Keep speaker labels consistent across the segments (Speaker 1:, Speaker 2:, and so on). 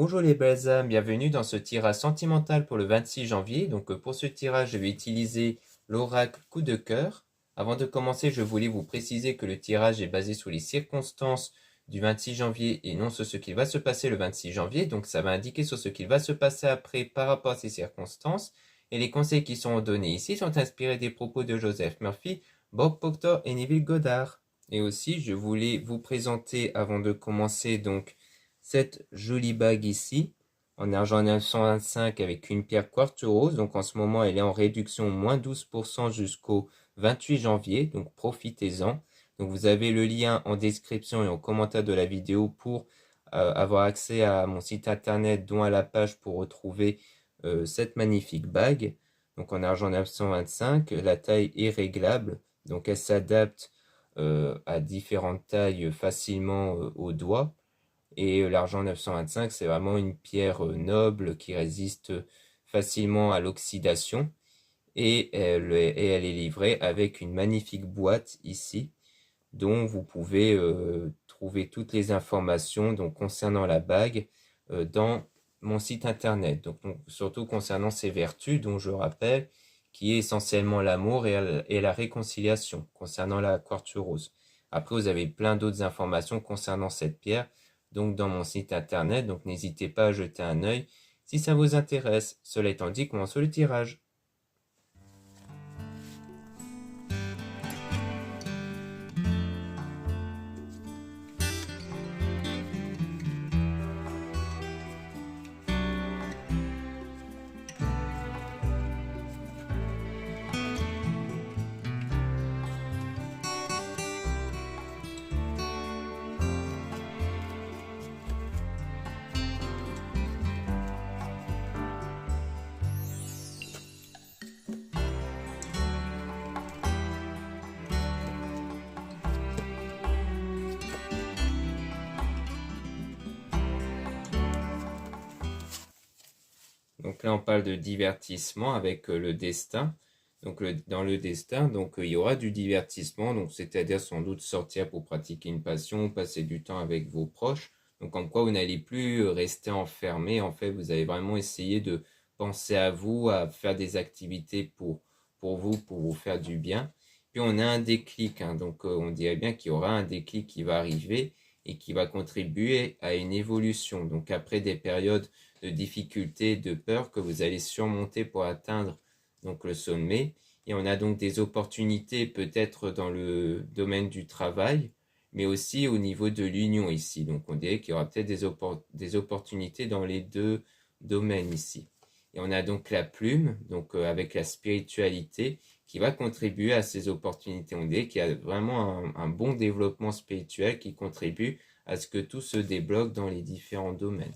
Speaker 1: Bonjour les belles âmes, bienvenue dans ce tirage sentimental pour le 26 janvier. Donc pour ce tirage, je vais utiliser l'oracle coup de cœur. Avant de commencer, je voulais vous préciser que le tirage est basé sur les circonstances du 26 janvier et non sur ce qui va se passer le 26 janvier. Donc ça va indiquer sur ce qu'il va se passer après par rapport à ces circonstances. Et les conseils qui sont donnés ici sont inspirés des propos de Joseph Murphy, Bob Proctor et Neville Goddard. Et aussi, je voulais vous présenter avant de commencer donc cette jolie bague ici en argent 925 avec une pierre quartz rose. Donc en ce moment elle est en réduction moins 12% jusqu'au 28 janvier. Donc profitez-en. Donc vous avez le lien en description et en commentaire de la vidéo pour avoir accès à mon site internet dont à la page pour retrouver cette magnifique bague. Donc en argent 925, la taille est réglable. Donc elle s'adapte à différentes tailles facilement au doigt. Et l'argent 925, c'est vraiment une pierre noble qui résiste facilement à l'oxydation. Et elle est livrée avec une magnifique boîte ici, dont vous pouvez trouver toutes les informations donc, concernant la bague dans mon site internet. Donc, surtout concernant ses vertus, dont je rappelle, qui est essentiellement l'amour et la réconciliation, concernant la quartz rose. Après, vous avez plein d'autres informations concernant cette pierre, donc dans mon site internet, donc n'hésitez pas à jeter un œil si ça vous intéresse. Cela étant dit, commençons le tirage. Donc là, on parle de divertissement avec le destin. Donc dans le destin, donc il y aura du divertissement, donc c'est-à-dire sans doute sortir pour pratiquer une passion, passer du temps avec vos proches. Donc en quoi vous n'allez plus rester enfermé. En fait, vous allez vraiment essayer de penser à vous, à faire des activités pour vous faire du bien. Puis on a un déclic, hein, donc on dirait bien qu'il y aura un déclic qui va arriver et qui va contribuer à une évolution. Donc après des périodes de difficultés, de peur que vous allez surmonter pour atteindre donc le sommet. Et on a donc des opportunités peut-être dans le domaine du travail, mais aussi au niveau de l'union ici. Donc on dirait qu'il y aura peut-être des opportunités dans les deux domaines ici. Et on a donc la plume, donc avec la spiritualité, qui va contribuer à ces opportunités. On dirait qu'il y a vraiment un bon développement spirituel qui contribue à ce que tout se débloque dans les différents domaines.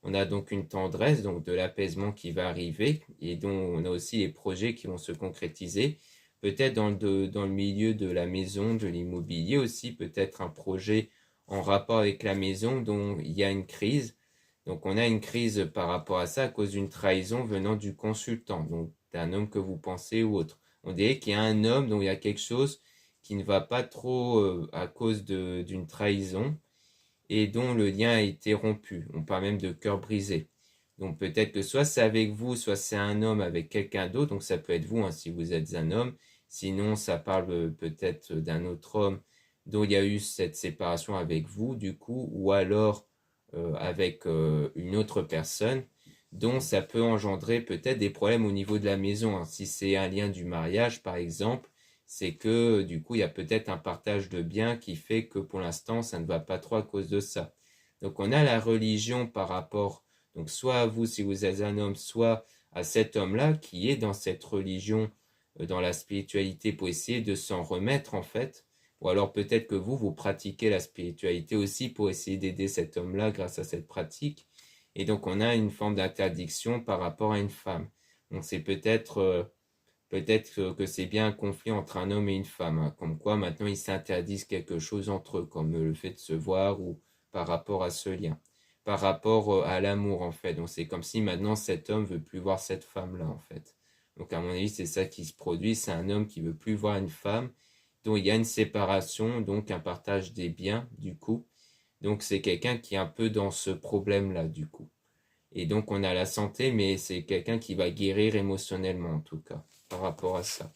Speaker 1: On a donc une tendresse, donc de l'apaisement qui va arriver et dont on a aussi les projets qui vont se concrétiser. Peut-être dans le milieu de la maison, de l'immobilier aussi, peut-être un projet en rapport avec la maison dont il y a une crise. Donc on a une crise par rapport à ça à cause d'une trahison venant du consultant, donc d'un homme que vous pensez ou autre. On dirait qu'il y a un homme dont il y a quelque chose qui ne va pas trop à cause d'une trahison et dont le lien a été rompu. On parle même de cœur brisé. Donc peut-être que soit c'est avec vous, soit c'est un homme avec quelqu'un d'autre. Donc ça peut être vous hein, si vous êtes un homme. Sinon ça parle peut-être d'un autre homme dont il y a eu cette séparation avec vous du coup, ou alors avec une autre personne dont ça peut engendrer peut-être des problèmes au niveau de la maison. Hein. Si c'est un lien du mariage par exemple, c'est que du coup il y a peut-être un partage de biens qui fait que pour l'instant ça ne va pas trop à cause de ça. Donc on a la religion par rapport, donc soit à vous si vous êtes un homme, soit à cet homme-là qui est dans cette religion, dans la spiritualité pour essayer de s'en remettre en fait. Ou alors peut-être que vous pratiquez la spiritualité aussi pour essayer d'aider cet homme-là grâce à cette pratique. Et donc on a une forme d'interdiction par rapport à une femme. Donc c'est peut-être que c'est bien un conflit entre un homme et une femme, hein, comme quoi maintenant ils s'interdisent quelque chose entre eux, comme le fait de se voir ou par rapport à ce lien, par rapport à l'amour en fait. Donc c'est comme si maintenant cet homme veut plus voir cette femme-là en fait. Donc à mon avis c'est ça qui se produit, c'est un homme qui veut plus voir une femme, dont il y a une séparation, donc un partage des biens du coup. Donc c'est quelqu'un qui est un peu dans ce problème-là du coup. Et donc on a la santé, mais c'est quelqu'un qui va guérir émotionnellement en tout cas, par rapport à ça.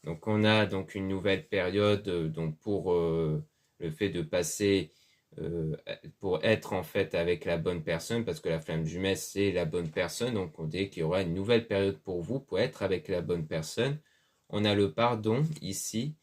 Speaker 1: Donc on a donc une nouvelle période donc pour le fait de passer euh, pour être en fait avec la bonne personne, parce que la flamme jumelle c'est la bonne personne, donc on dit qu'il y aura une nouvelle période pour vous pour être avec la bonne personne. On a le pardon ici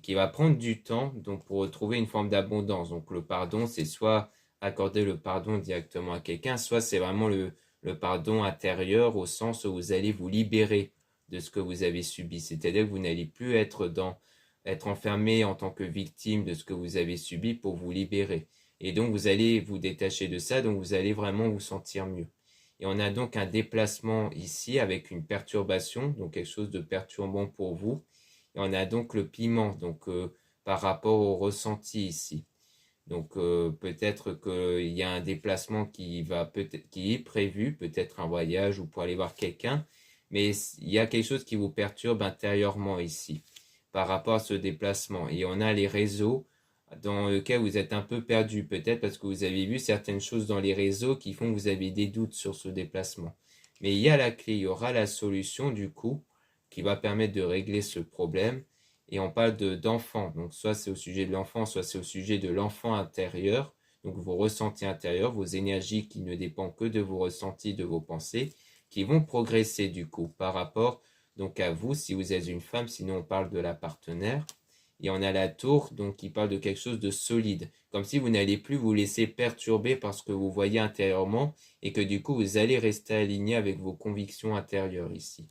Speaker 1: qui va prendre du temps donc pour retrouver une forme d'abondance. Donc le pardon c'est soit accorder le pardon directement à quelqu'un, soit c'est vraiment le pardon intérieur au sens où vous allez vous libérer de ce que vous avez subi. C'est-à-dire que vous n'allez plus être enfermé en tant que victime de ce que vous avez subi pour vous libérer. Et donc vous allez vous détacher de ça, donc vous allez vraiment vous sentir mieux. Et on a donc un déplacement ici avec une perturbation, donc quelque chose de perturbant pour vous. Et on a donc le piment, donc par rapport au ressenti ici. Donc peut-être qu'il y a un déplacement qui est prévu, peut-être un voyage ou pour aller voir quelqu'un, mais il y a quelque chose qui vous perturbe intérieurement ici par rapport à ce déplacement. Et on a les réseaux dans lesquels vous êtes un peu perdu, peut-être parce que vous avez vu certaines choses dans les réseaux qui font que vous avez des doutes sur ce déplacement. Mais il y a la clé, il y aura la solution du coup qui va permettre de régler ce problème. Et on parle d'enfant. Donc soit c'est au sujet de l'enfant, soit c'est au sujet de l'enfant intérieur. Donc vos ressentis intérieurs, vos énergies qui ne dépendent que de vos ressentis, de vos pensées, qui vont progresser du coup par rapport donc à vous si vous êtes une femme, sinon on parle de la partenaire. Et on a la tour donc qui parle de quelque chose de solide, comme si vous n'allez plus vous laisser perturber par ce que vous voyez intérieurement et que du coup vous allez rester aligné avec vos convictions intérieures ici.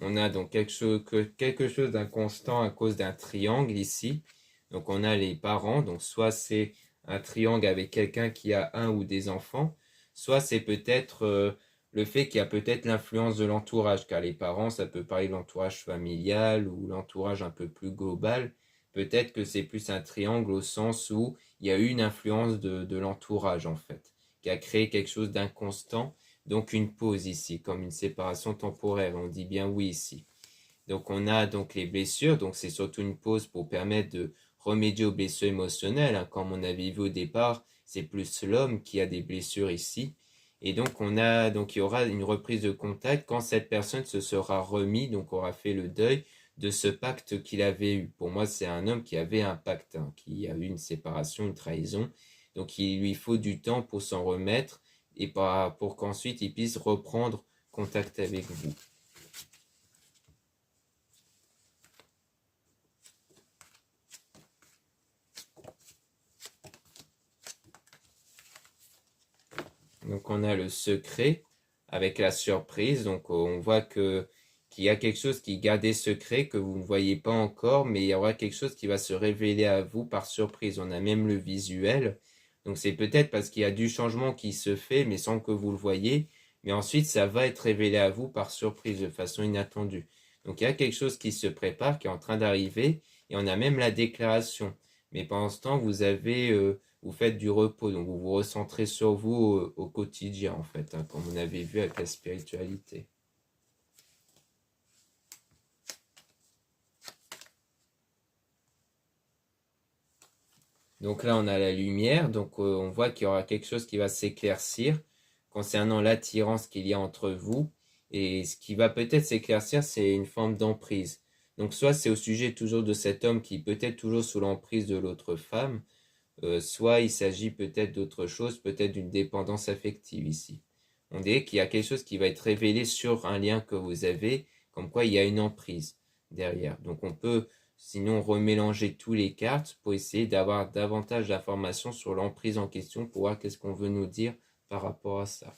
Speaker 1: On a donc quelque chose d'inconstant à cause d'un triangle ici. Donc on a les parents, donc soit c'est un triangle avec quelqu'un qui a un ou des enfants, soit c'est peut-être le fait qu'il y a peut-être l'influence de l'entourage, car les parents, ça peut parler de l'entourage familial ou l'entourage un peu plus global. Peut-être que c'est plus un triangle au sens où il y a eu une influence de l'entourage en fait, qui a créé quelque chose d'inconstant, donc une pause ici, comme une séparation temporaire, on dit bien oui ici. Donc on a donc les blessures, donc c'est surtout une pause pour permettre de remédier aux blessures émotionnelles, hein. Comme on avait vu au départ, c'est plus l'homme qui a des blessures ici. Et donc il y aura une reprise de contact quand cette personne se sera remis, donc aura fait le deuil de ce pacte qu'il avait eu. Pour moi, c'est un homme qui avait un pacte, hein, qui a eu une séparation, une trahison. Donc il lui faut du temps pour s'en remettre et pour qu'ensuite il puisse reprendre contact avec vous. Donc on a le secret avec la surprise. Donc on voit qu'il y a quelque chose qui est gardé secret que vous ne voyez pas encore, mais il y aura quelque chose qui va se révéler à vous par surprise. On a même le visuel. Donc c'est peut-être parce qu'il y a du changement qui se fait, mais sans que vous le voyez. Mais ensuite, ça va être révélé à vous par surprise, de façon inattendue. Donc il y a quelque chose qui se prépare, qui est en train d'arriver, et on a même la déclaration. Mais pendant ce temps, vous faites du repos, donc vous vous recentrez sur vous au quotidien, en fait, hein, comme on avait vu avec la spiritualité. Donc là, on a la lumière, donc on voit qu'il y aura quelque chose qui va s'éclaircir concernant l'attirance qu'il y a entre vous. Et ce qui va peut-être s'éclaircir, c'est une forme d'emprise. Donc soit c'est au sujet toujours de cet homme qui est peut-être toujours sous l'emprise de l'autre femme, soit il s'agit peut-être d'autre chose, peut-être d'une dépendance affective ici. On dirait qu'il y a quelque chose qui va être révélé sur un lien que vous avez, comme quoi il y a une emprise derrière. Donc on peut sinon remélanger tous les cartes pour essayer d'avoir davantage d'informations sur l'emprise en question pour voir qu'est-ce qu'on veut nous dire par rapport à ça.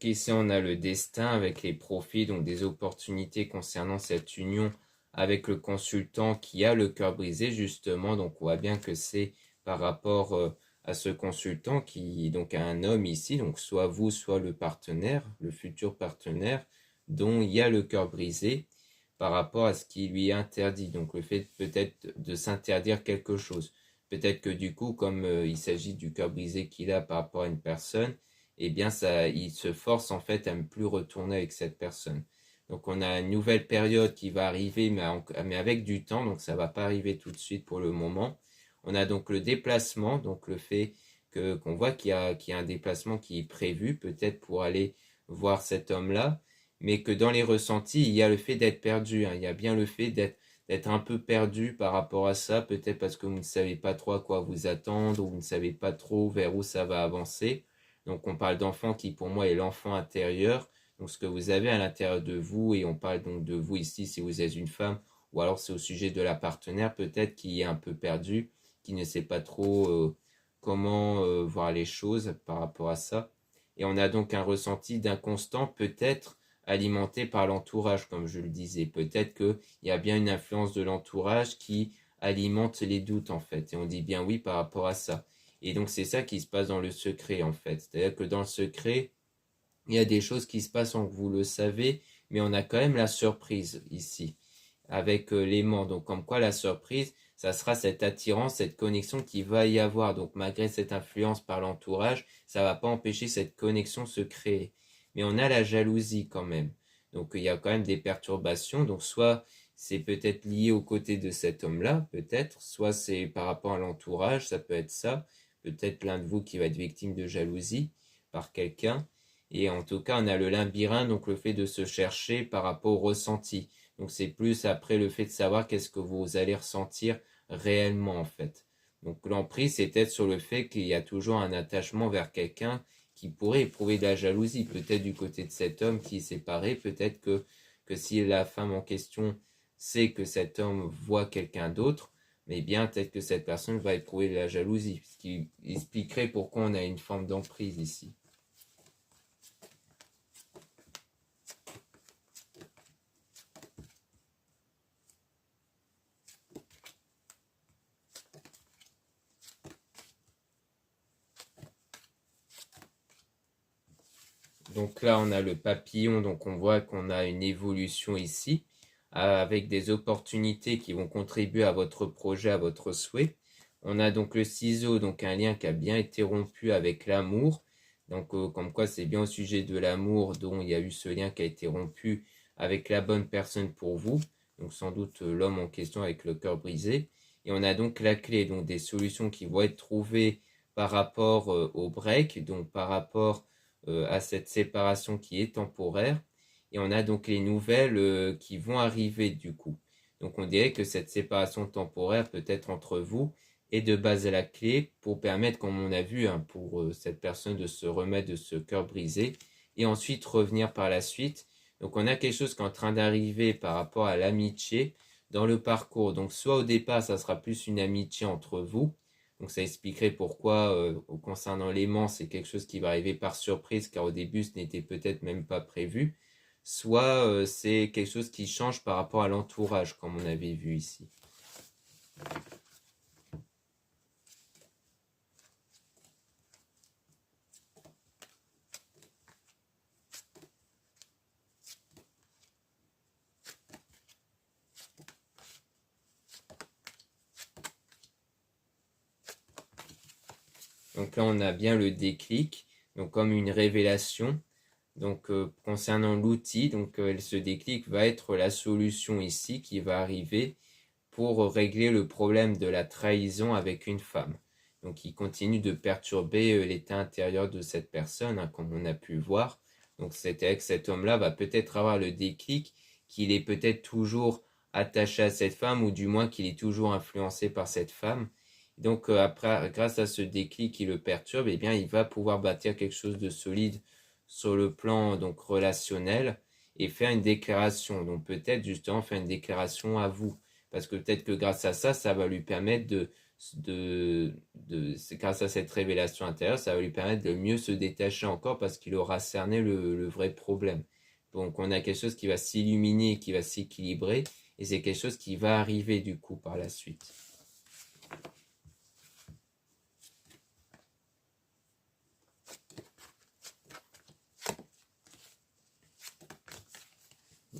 Speaker 1: ici on a le destin avec les profits, donc des opportunités concernant cette union avec le consultant qui a le cœur brisé justement. Donc on voit bien que c'est par rapport à ce consultant qui donc a un homme ici, donc soit vous, soit le partenaire, le futur partenaire, dont il y a le cœur brisé par rapport à ce qui lui est interdit. Donc le fait peut-être de s'interdire quelque chose. Peut-être que du coup, comme il s'agit du cœur brisé qu'il a par rapport à une personne, eh bien ça, il se force en fait à ne plus retourner avec cette personne. Donc on a une nouvelle période qui va arriver, mais avec du temps, donc ça ne va pas arriver tout de suite pour le moment. On a donc le déplacement, donc le fait qu'on voit qu'il y a un déplacement qui est prévu, peut-être pour aller voir cet homme-là, mais que dans les ressentis, il y a le fait d'être perdu, hein. Il y a bien le fait d'être un peu perdu par rapport à ça, peut-être parce que vous ne savez pas trop à quoi vous attendre, ou vous ne savez pas trop vers où ça va avancer. Donc on parle d'enfant qui pour moi est l'enfant intérieur, donc ce que vous avez à l'intérieur de vous, et on parle donc de vous ici si vous êtes une femme, ou alors c'est au sujet de la partenaire peut-être qui est un peu perdu, qui ne sait pas trop comment voir les choses par rapport à ça. Et on a donc un ressenti d'inconstant peut-être alimenté par l'entourage, comme je le disais. Peut-être qu'il y a bien une influence de l'entourage qui alimente les doutes en fait. Et on dit bien oui par rapport à ça. Et donc c'est ça qui se passe dans le secret en fait. C'est-à-dire que dans le secret, il y a des choses qui se passent sans que vous le savez, mais on a quand même la surprise ici, avec l'aimant. Donc comme quoi la surprise, ça sera cette attirance, cette connexion qui va y avoir. Donc malgré cette influence par l'entourage, ça ne va pas empêcher cette connexion de se créer. Mais on a la jalousie quand même. Donc il y a quand même des perturbations. Donc soit c'est peut-être lié aux côtés de cet homme-là, peut-être, soit c'est par rapport à l'entourage, ça peut être ça. Peut-être l'un de vous qui va être victime de jalousie par quelqu'un. Et en tout cas, on a le labyrinthe, donc le fait de se chercher par rapport au ressenti. Donc c'est plus après le fait de savoir qu'est-ce que vous allez ressentir réellement en fait. Donc l'emprise, c'est peut-être sur le fait qu'il y a toujours un attachement vers quelqu'un qui pourrait éprouver de la jalousie. Peut-être du côté de cet homme qui est séparé, peut-être que si la femme en question sait que cet homme voit quelqu'un d'autre, mais bien peut-être que cette personne va éprouver de la jalousie, ce qui expliquerait pourquoi on a une forme d'emprise ici. Donc là, on a le papillon, donc on voit qu'on a une évolution ici, avec des opportunités qui vont contribuer à votre projet, à votre souhait. On a donc le ciseau, donc un lien qui a bien été rompu avec l'amour. Donc comme quoi c'est bien au sujet de l'amour dont il y a eu ce lien qui a été rompu avec la bonne personne pour vous. Donc sans doute l'homme en question avec le cœur brisé. Et on a donc la clé, donc des solutions qui vont être trouvées par rapport au break, donc par rapport à cette séparation qui est temporaire. Et on a donc les nouvelles qui vont arriver du coup. Donc on dirait que cette séparation temporaire peut être entre vous est de base à la clé pour permettre, comme on a vu, hein, pour cette personne de se remettre de ce cœur brisé et ensuite revenir par la suite. Donc on a quelque chose qui est en train d'arriver par rapport à l'amitié dans le parcours. Donc soit au départ, ça sera plus une amitié entre vous, donc ça expliquerait pourquoi, concernant l'aimant, c'est quelque chose qui va arriver par surprise, car au début, ce n'était peut-être même pas prévu. Soit c'est quelque chose qui change par rapport à l'entourage, comme on avait vu ici. Donc là, on a bien le déclic, donc comme une révélation. Donc concernant l'outil, donc ce déclic va être la solution ici qui va arriver pour régler le problème de la trahison avec une femme. Donc il continue de perturber l'état intérieur de cette personne, hein, comme on a pu voir. Donc c'est-à-dire que cet homme-là va peut-être avoir le déclic qu'il est peut-être toujours attaché à cette femme, ou du moins qu'il est toujours influencé par cette femme. Donc après, grâce à ce déclic qui le perturbe, eh bien, il va pouvoir bâtir quelque chose de solide sur le plan donc relationnel et faire une déclaration. Donc peut-être justement faire une déclaration à vous. Parce que peut-être que grâce à ça, ça va lui permettre c'est grâce à cette révélation intérieure, ça va lui permettre de mieux se détacher encore parce qu'il aura cerné le vrai problème. Donc on a quelque chose qui va s'illuminer, qui va s'équilibrer, et c'est quelque chose qui va arriver du coup par la suite.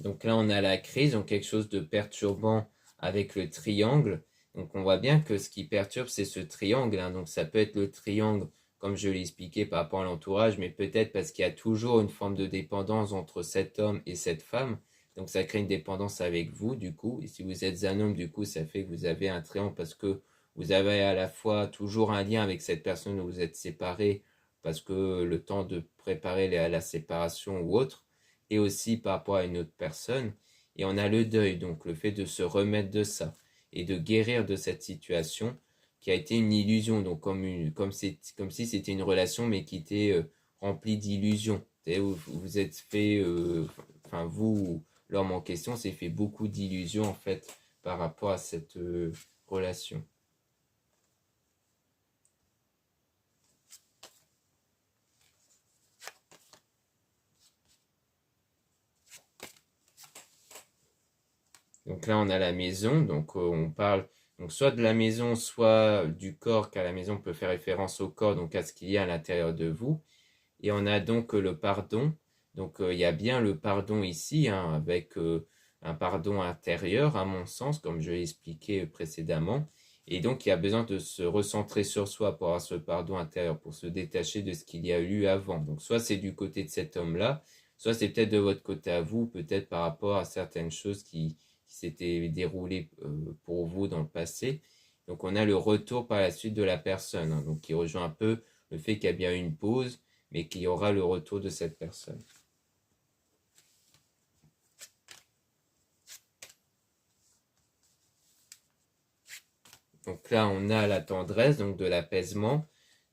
Speaker 1: Donc là, on a la crise, donc quelque chose de perturbant avec le triangle. Donc on voit bien que ce qui perturbe, c'est ce triangle, hein. Donc ça peut être le triangle, comme je l'ai expliqué par rapport à l'entourage, mais peut-être parce qu'il y a toujours une forme de dépendance entre cet homme et cette femme. Donc ça crée une dépendance avec vous, du coup. Et si vous êtes un homme, du coup, ça fait que vous avez un triangle parce que vous avez à la fois toujours un lien avec cette personne où vous êtes séparés parce que le temps de préparer la séparation ou autre, et aussi par rapport à une autre personne. Et on a le deuil, donc le fait de se remettre de ça et de guérir de cette situation qui a été une illusion, donc comme si c'était une relation mais qui était remplie d'illusions. Vous vous êtes fait, enfin vous, l'homme en question s'est fait beaucoup d'illusions en fait par rapport à cette relation. Donc là, on a la maison, donc on parle donc soit de la maison, soit du corps, car la maison peut faire référence au corps, donc à ce qu'il y a à l'intérieur de vous. Et on a donc le pardon. Donc il y a bien le pardon ici, hein, avec un pardon intérieur, à mon sens, comme je l'ai expliqué précédemment. Et donc il y a besoin de se recentrer sur soi pour avoir ce pardon intérieur, pour se détacher de ce qu'il y a eu avant. Donc soit c'est du côté de cet homme-là, soit c'est peut-être de votre côté à vous, peut-être par rapport à certaines choses qui s'étaient déroulées pour vous dans le passé. Donc on a le retour par la suite de la personne, hein, donc qui rejoint un peu le fait qu'il y a bien eu une pause, mais qu'il y aura le retour de cette personne. Donc là, on a la tendresse, donc de l'apaisement.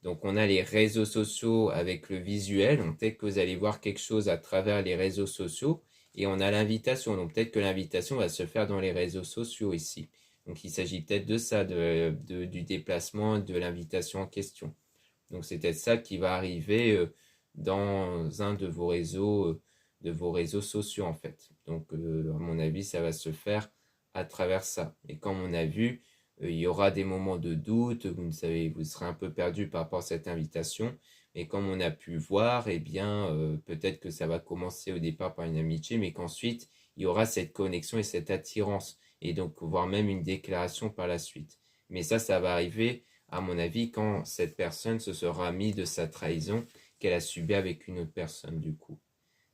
Speaker 1: Donc on a les réseaux sociaux avec le visuel. Donc peut-être que vous allez voir quelque chose à travers les réseaux sociaux. Et on a l'invitation. Donc peut-être que l'invitation va se faire dans les réseaux sociaux ici. Donc il s'agit peut-être de ça, du déplacement, de l'invitation en question. Donc c'est peut-être ça qui va arriver dans un de vos réseaux sociaux en fait. Donc à mon avis, ça va se faire à travers ça. Et comme on a vu, il y aura des moments de doute, vous ne savez, vous serez un peu perdu par rapport à cette invitation. Mais comme on a pu voir, eh bien, peut-être que ça va commencer au départ par une amitié, mais qu'ensuite, il y aura cette connexion et cette attirance. Et donc, voire même une déclaration par la suite. Mais ça va arriver à mon avis, quand cette personne se sera mise de sa trahison qu'elle a subie avec une autre personne, du coup.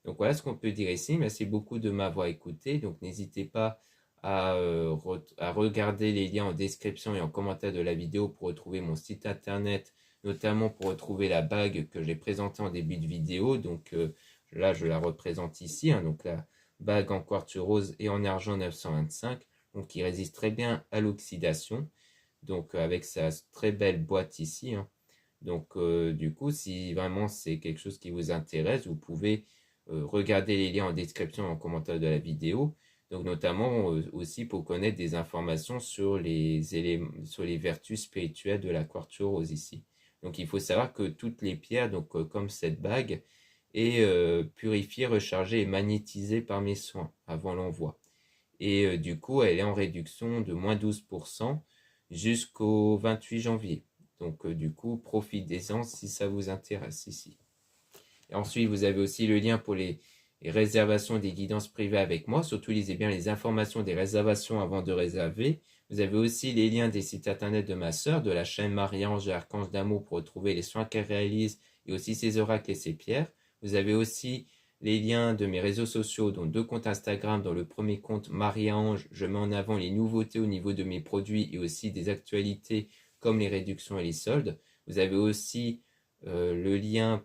Speaker 1: Donc voilà ce qu'on peut dire ici. Merci beaucoup de m'avoir écouté. Donc n'hésitez pas à regarder les liens en description et en commentaire de la vidéo pour retrouver mon site internet, notamment pour retrouver la bague que j'ai présentée en début de vidéo. Donc là, je la représente ici. Hein, donc la bague en quartz rose et en argent 925, donc qui résiste très bien à l'oxydation. Donc avec sa très belle boîte ici, hein. Donc du coup, si vraiment c'est quelque chose qui vous intéresse, vous pouvez regarder les liens en description et en commentaire de la vidéo. Donc notamment aussi pour connaître des informations sur sur les vertus spirituelles de la quartz rose ici. Donc il faut savoir que toutes les pierres, donc comme cette bague, est purifiée, rechargée et magnétisée par mes soins avant l'envoi. Et du coup, elle est en réduction de moins 12% jusqu'au 28 janvier. Donc du coup, profitez-en si ça vous intéresse ici. Et ensuite, vous avez aussi le lien pour les réservations des guidances privées avec moi. Surtout, lisez bien les informations des réservations avant de réserver. Vous avez aussi les liens des sites internet de ma sœur, de la chaîne Marie-Ange et Archange d'amour pour retrouver les soins qu'elle réalise et aussi ses oracles et ses pierres. Vous avez aussi les liens de mes réseaux sociaux, dont 2 comptes Instagram. Dans le premier compte Marie-Ange, je mets en avant les nouveautés au niveau de mes produits et aussi des actualités comme les réductions et les soldes. Vous avez aussi le lien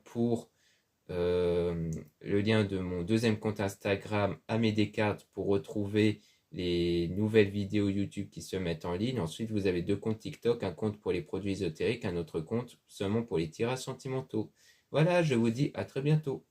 Speaker 1: le lien de mon deuxième compte Instagram Aimé Descartes pour retrouver les nouvelles vidéos YouTube qui se mettent en ligne. Ensuite, vous avez 2 comptes TikTok, un compte pour les produits ésotériques, un autre compte seulement pour les tirages sentimentaux. Voilà, je vous dis à très bientôt.